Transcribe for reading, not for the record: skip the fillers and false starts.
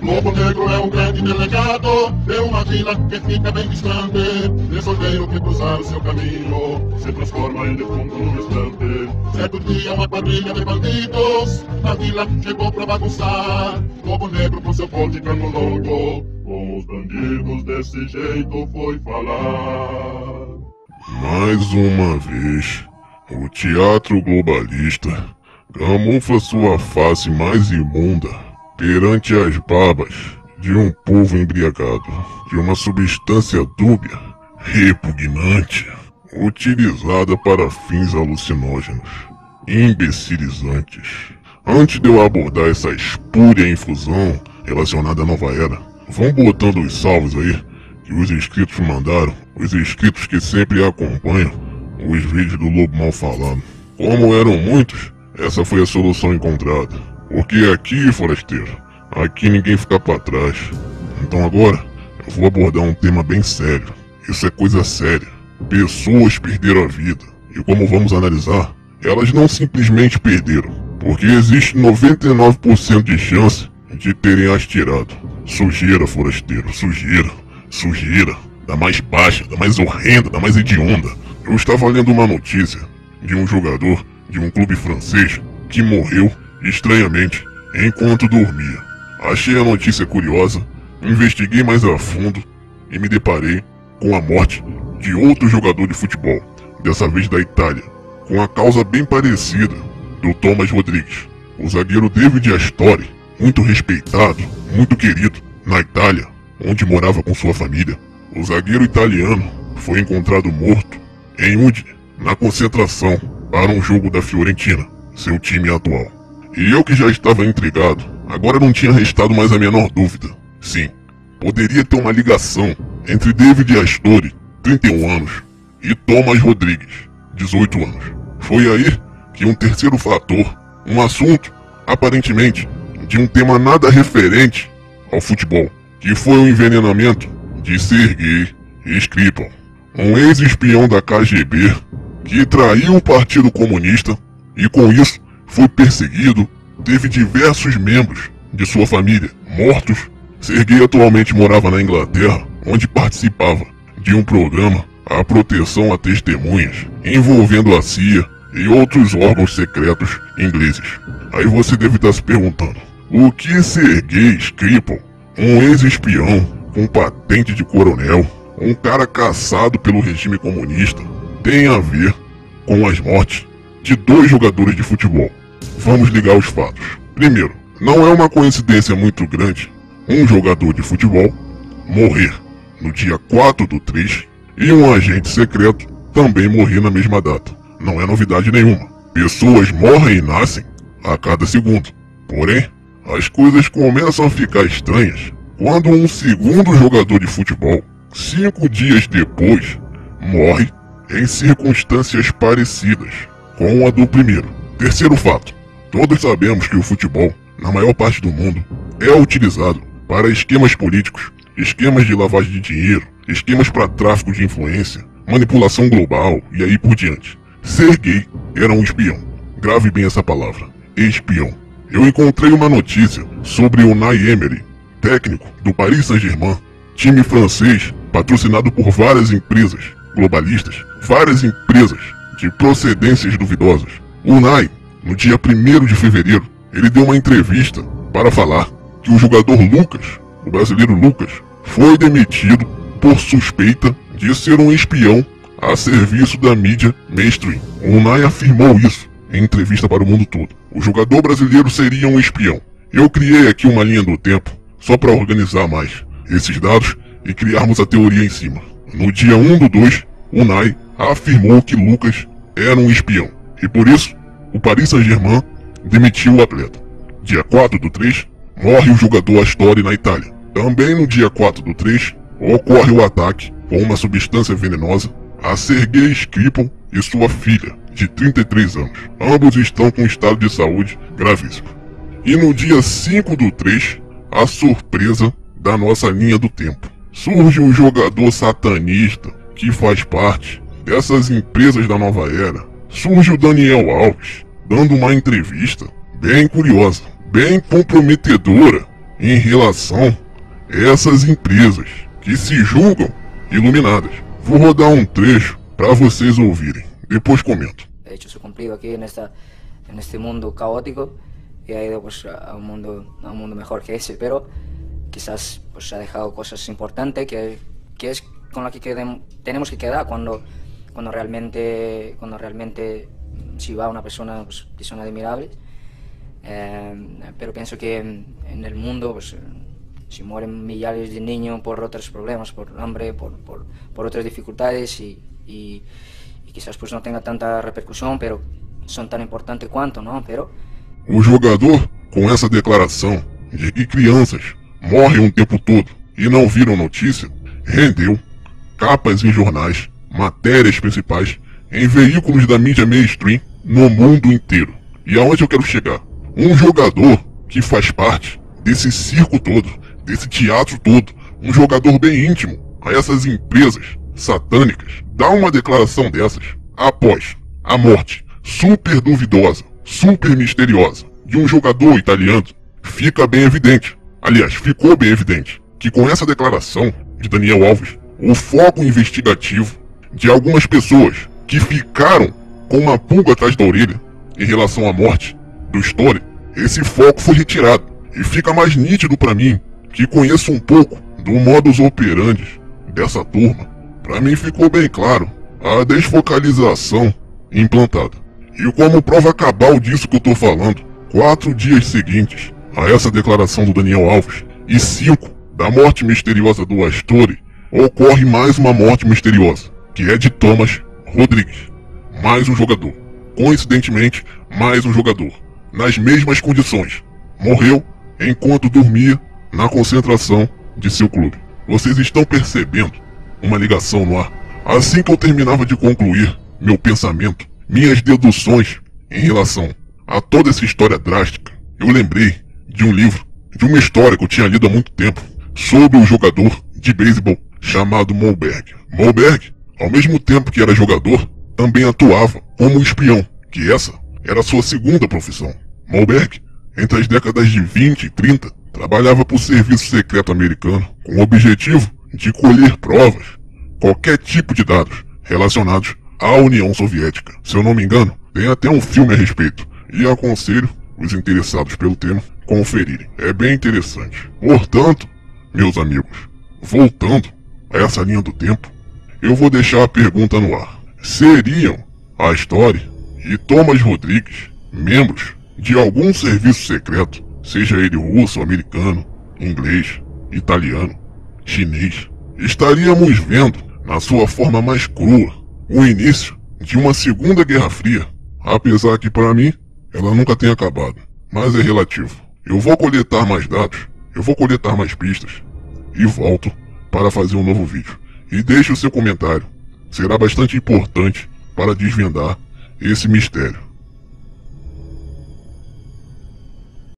Lobo Negro é um grande delegado de uma vila que fica bem distante. De solteiro que cruzar o seu caminho se transforma em defunto no instante. Certo dia uma quadrilha de bandidos na vila chegou pra bagunçar. Lobo Negro com seu forte cano longo com os bandidos desse jeito foi falar. Mais uma vez, o teatro globalista camufla sua face mais imunda perante as barbas de um povo embriagado de uma substância dúbia, repugnante, utilizada para fins alucinógenos, imbecilizantes. Antes de eu abordar essa espúria infusão relacionada à nova era, vão botando os salvos aí que os inscritos mandaram, os inscritos que sempre acompanham os vídeos do Lobo Mal falando. Como eram muitos, essa foi a solução encontrada. Porque aqui, forasteiro, aqui ninguém fica pra trás. Então agora, eu vou abordar um tema bem sério. Isso é coisa séria. Pessoas perderam a vida. E como vamos analisar, elas não simplesmente perderam, porque existe 99% de chance de terem as tirado. Sujeira, forasteiro, sujeira. Sujeira, da mais baixa, da mais horrenda, da mais hedionda. Eu estava lendo uma notícia de um jogador de um clube francês que morreu estranhamente enquanto dormia. Achei a notícia curiosa, investiguei mais a fundo e me deparei com a morte de outro jogador de futebol, dessa vez da Itália, com a causa bem parecida do Thomas Rodrigues, o zagueiro David Astori, muito respeitado, muito querido na Itália, onde morava com sua família. O zagueiro italiano foi encontrado morto em Udine, na concentração, para um jogo da Fiorentina, seu time atual. E eu que já estava intrigado, agora não tinha restado mais a menor dúvida. Sim, poderia ter uma ligação entre David Astori, 31 anos, e Thomas Rodrigues, 18 anos. Foi aí que um terceiro fator, um assunto, aparentemente, de um tema nada referente ao futebol, que foi o envenenamento de Sergei Skripal, um ex-espião da KGB que traiu o Partido Comunista e com isso foi perseguido, teve diversos membros de sua família mortos. Sergei atualmente morava na Inglaterra, onde participava de um programa a proteção a testemunhas, envolvendo a CIA e outros órgãos secretos ingleses. Aí você deve estar se perguntando, o que Sergei Skripal, um ex-espião com patente de coronel, um cara caçado pelo regime comunista, tem a ver com as mortes de dois jogadores de futebol? Vamos ligar os fatos. Primeiro, não é uma coincidência muito grande um jogador de futebol morrer no dia 4/3 e um agente secreto também morrer na mesma data. Não é novidade nenhuma. Pessoas morrem e nascem a cada segundo. Porém, as coisas começam a ficar estranhas quando um segundo jogador de futebol, 5 dias depois, morre em circunstâncias parecidas com a do primeiro. Terceiro fato, todos sabemos que o futebol, na maior parte do mundo, é utilizado para esquemas políticos, esquemas de lavagem de dinheiro, esquemas para tráfico de influência, manipulação global e aí por diante. Sergei era um espião. Grave bem essa palavra, espião. Eu encontrei uma notícia sobre o Unai Emery, técnico do Paris Saint-Germain, time francês patrocinado por várias empresas globalistas, várias empresas de procedências duvidosas. O Unai, no dia 1º de fevereiro, ele deu uma entrevista para falar que o jogador Lucas, o brasileiro Lucas, foi demitido por suspeita de ser um espião a serviço da mídia mainstream. O Unai afirmou isso em entrevista para o mundo todo. O jogador brasileiro seria um espião. Eu criei aqui uma linha do tempo só para organizar mais esses dados e criarmos a teoria em cima. No dia 1/2, Unai afirmou que Lucas era um espião e por isso o Paris Saint-Germain demitiu o atleta. Dia 4/3, morre o jogador Astori na Itália. Também no dia 4/3, ocorre o ataque com uma substância venenosa a Sergei Skripal e sua filha, de 33 anos. Ambos estão com estado de saúde gravíssimo. E no dia 5/3, a surpresa da nossa linha do tempo. Surge um jogador satanista que faz parte dessas empresas da nova era. Surge o Daniel Alves, dando uma entrevista bem curiosa, bem comprometedora em relação a essas empresas que se julgam iluminadas. Vou rodar um trecho para vocês ouvirem, depois comento. He hecho su cumplido aquí en este mundo caótico y ha ido pues a un mundo mejor que ese, pero quizás pues ha dejado cosas importantes que es con la que tenemos que quedar cuando realmente si va una persona pues, que son admirables, pero pienso que en el mundo pues si mueren millares de niños por otros problemas, por hambre, por otras dificultades y quizás pues não tenha tanta repercussão, pero são tão importantes quanto, não? Pero o jogador, com essa declaração de que crianças morrem o tempo todo e não viram notícia, rendeu capas em jornais, matérias principais, em veículos da mídia mainstream no mundo inteiro. E aonde eu quero chegar? Um jogador que faz parte desse circo todo, desse teatro todo, um jogador bem íntimo a essas empresas satânicas, dá uma declaração dessas após a morte super duvidosa, super misteriosa de um jogador italiano. Fica bem evidente, aliás, ficou bem evidente, que com essa declaração de Daniel Alves, o foco investigativo de algumas pessoas que ficaram com uma pulga atrás da orelha em relação à morte do Story, esse foco foi retirado. E fica mais nítido para mim, que conheço um pouco do modus operandi dessa turma. Para mim ficou bem claro a desfocalização implantada. E como prova cabal disso que eu tô falando, 4 dias seguintes a essa declaração do Daniel Alves e 5 da morte misteriosa do Astori, ocorre mais uma morte misteriosa, que é de Thomas Rodrigues. Mais um jogador. Coincidentemente, mais um jogador. Nas mesmas condições. Morreu enquanto dormia na concentração de seu clube. Vocês estão percebendo uma ligação no ar? Assim que eu terminava de concluir meu pensamento, minhas deduções em relação a toda essa história drástica, eu lembrei de um livro, de uma história que eu tinha lido há muito tempo, sobre um jogador de beisebol chamado Moberg. Moberg, ao mesmo tempo que era jogador, também atuava como espião, que essa era sua segunda profissão. Moberg, entre as décadas de 20 e 30, trabalhava para o Serviço Secreto Americano com o objetivo de colher provas, qualquer tipo de dados relacionados à União Soviética. Se eu não me engano, tem até um filme a respeito, e aconselho os interessados pelo tema conferirem. É bem interessante. Portanto, meus amigos, voltando a essa linha do tempo, eu vou deixar a pergunta no ar. Seriam a Story e Thomas Rodrigues membros de algum serviço secreto, seja ele russo, americano, inglês, italiano, chinês? Estaríamos vendo, na sua forma mais crua, o início de uma Segunda Guerra Fria, apesar que para mim ela nunca tem acabado, mas é relativo. Eu vou coletar mais dados, eu vou coletar mais pistas e volto para fazer um novo vídeo. E deixe o seu comentário, será bastante importante para desvendar esse mistério.